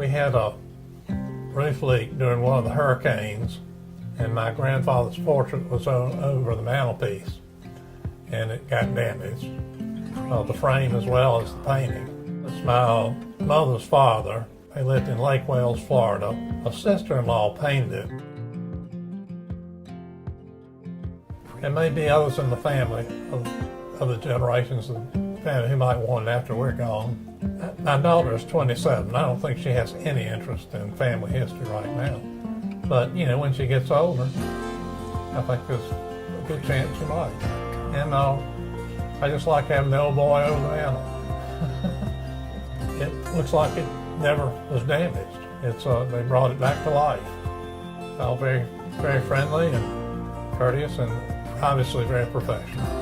We had a roof leak during one of the hurricanes, and my grandfather's portrait was over the mantelpiece, and it got damaged. The frame as well as the painting. It's my mother's father. They lived in Lake Wales, Florida. A sister-in-law painted it. There may be others in the family of the generations of the family who might want it after we're gone. My daughter is 27. I don't think she has any interest in family history right now. But, you know, when she gets older, I think there's a good chance she might. And I just like having the old boy over the mantel. It looks like it never was damaged. They brought it back to life. All very, very friendly and courteous and obviously very professional.